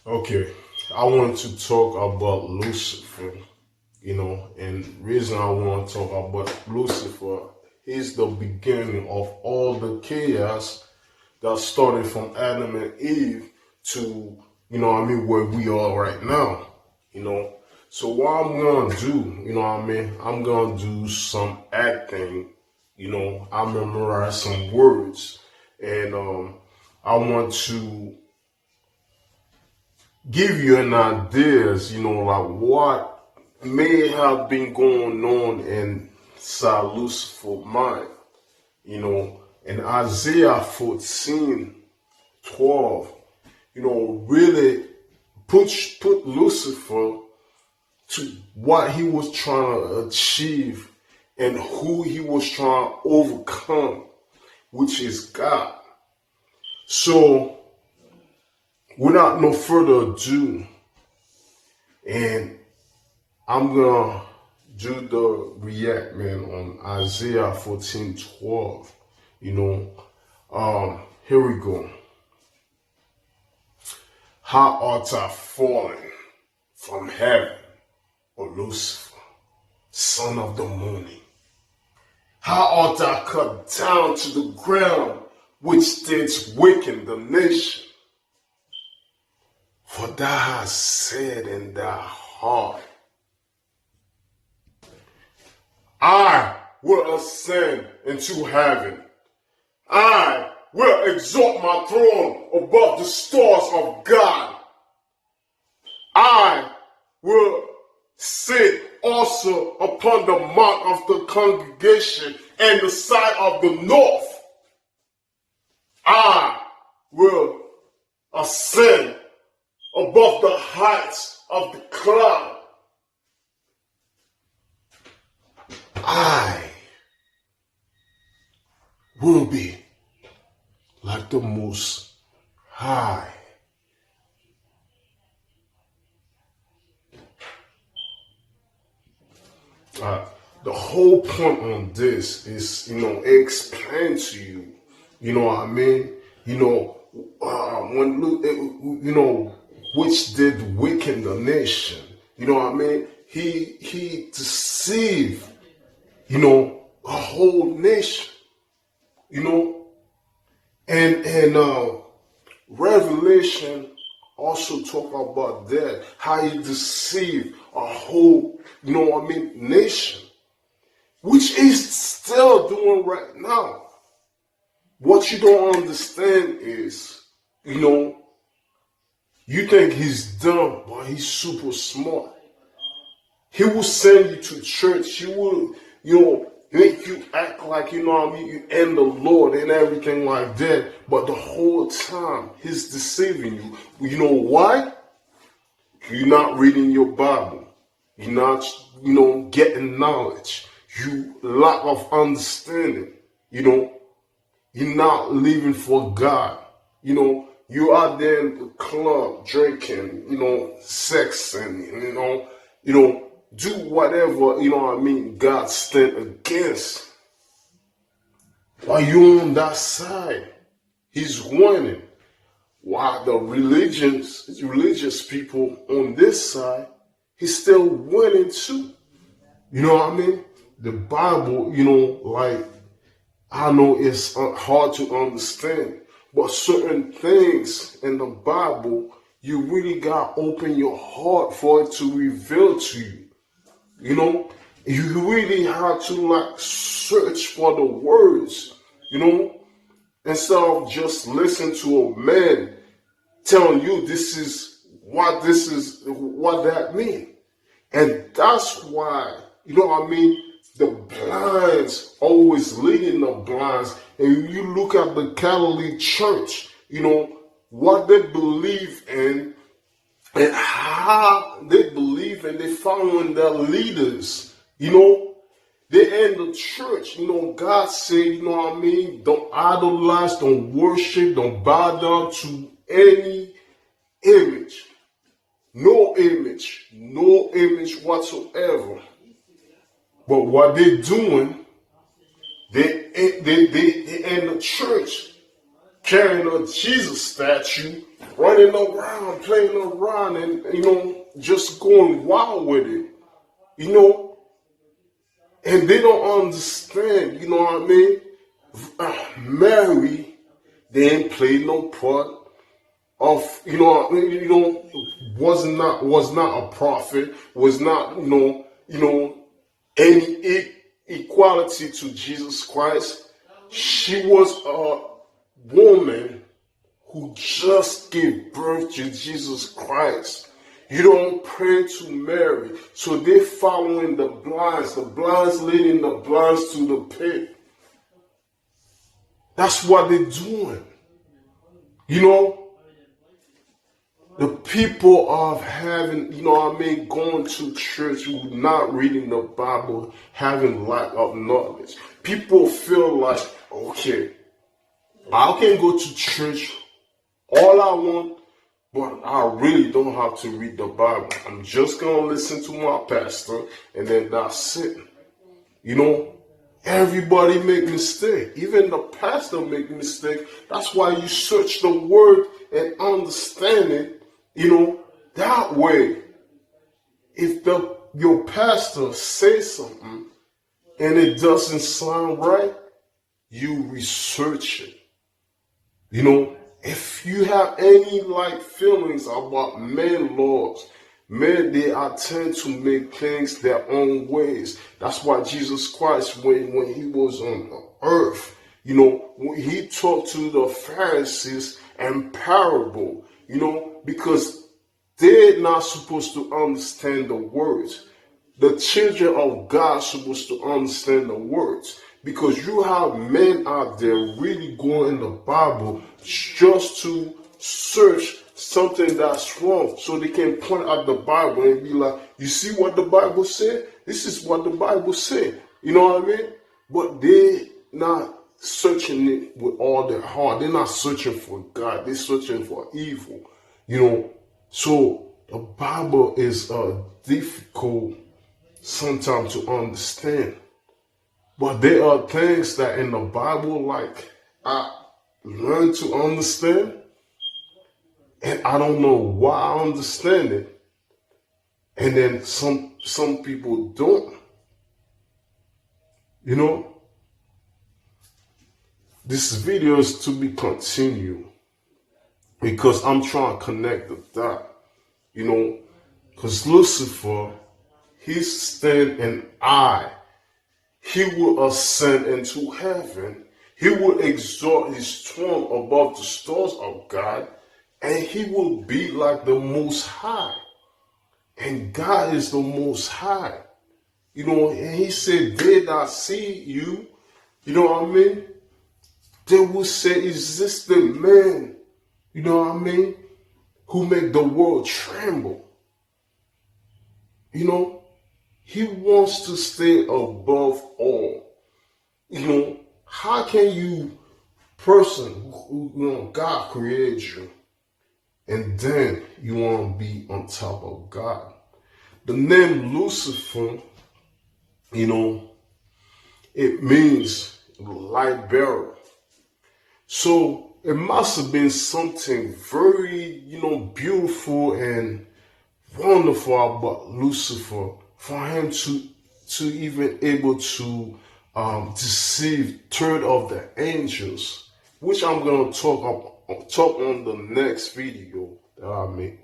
Okay, I want to talk about Lucifer, and reason I want to talk about Lucifer is the beginning of all the chaos that started from Adam and Eve to, where we are right now, you know. So what I'm gonna do, I'm gonna do some acting, I memorize some words, and I want to give you an ideas, like what may have been going on inside Lucifer's mind, in Isaiah 14:12, really put Lucifer to what he was trying to achieve and who he was trying to overcome, which is God. So, without no further ado, and I'm gonna do the react, man, on Isaiah 14:12. Here we go. How art thou fallen from heaven, O Lucifer, son of the morning? How art thou cut down to the ground, which didst weaken the nation? For thou hast said in thy heart, I will ascend into heaven. I will exalt my throne above the stars of God. I will sit also upon the mount of the congregation and the side of the north. I will ascend above the heights of the cloud. I will be like the Most High. The whole point on this is, explain to you, what I mean? Which did weaken the nation. You know what I mean? He deceived, a whole nation, and Revelation also talk about that, how he deceived a whole, nation, which he's still doing right now. What you don't understand is, you think he's dumb, but he's super smart. He will send you to church. He will, make you act like, you and the Lord and everything like that. But the whole time, he's deceiving you. You know why? You're not reading your Bible. You're not, getting knowledge. You lack of understanding. You're not living for God. You out there in the club drinking, sexing, do whatever, God stand against. While you on that side, he's winning. While the religious people on this side, he's still winning too. You know what I mean? The Bible, I know it's hard to understand, but certain things in the Bible, you really got to open your heart for it to reveal to you. You really have to search for the words, instead of just listen to a man telling you this is what that means. And that's why, the blinds always leading the blinds. And you look at the Catholic Church, what they believe in and how they believe and they following their leaders, they in the church, God said, don't idolize, don't worship, don't bow down to any image. No image whatsoever. But what they're doing, they in the church, carrying a Jesus statue, running around, playing around, and just going wild with it. You know, and they don't understand, you know what I mean? Mary didn't play no part of, was not a prophet, was not, any equality to Jesus Christ. She was a woman who just gave birth to Jesus Christ. You don't pray to Mary. So they're following the blinds leading the blinds to the pit. That's what they're doing. You know, the people of having, going to church, not reading the Bible, having lack of knowledge. People feel like, okay, I can go to church all I want, but I really don't have to read the Bible. I'm just going to listen to my pastor, and then that's it. Everybody make mistake. Even the pastor make mistake. That's why you search the word and understand it, that way. If your pastor says something and it doesn't sound right, you research it. If you have any feelings about men laws, men, they tend to make things their own ways. That's why Jesus Christ, when he was on earth, when he talked to the Pharisees in parable, because they're not supposed to understand the words. The children of God are supposed to understand the words. Because you have men out there really going in the Bible just to search something that's wrong, so they can point out the Bible and be like, you see what the Bible said? This is what the Bible said. You know what I mean? But they're not searching it with all their heart. They're not searching for God. They're searching for evil. So the Bible is difficult sometimes to understand. But there are things that in the Bible, I learned to understand, and I don't know why I understand it. And then some people don't. This video is to be continued because I'm trying to connect the dot. Because Lucifer, he's stand an eye. He will ascend into heaven. He will exalt his throne above the stars of God, and he will be like the Most High. And God is the Most High. And he said, they that see you, you know what I mean? They will say, is this the man, you know what I mean, who make the world tremble? He wants to stay above all. How can you, who God created you, and then you want to be on top of God? The name Lucifer, it means light bearer. So it must have been something very, beautiful and wonderful about Lucifer for him to even able to deceive third of the angels, which I'm going to talk on the next video that I make.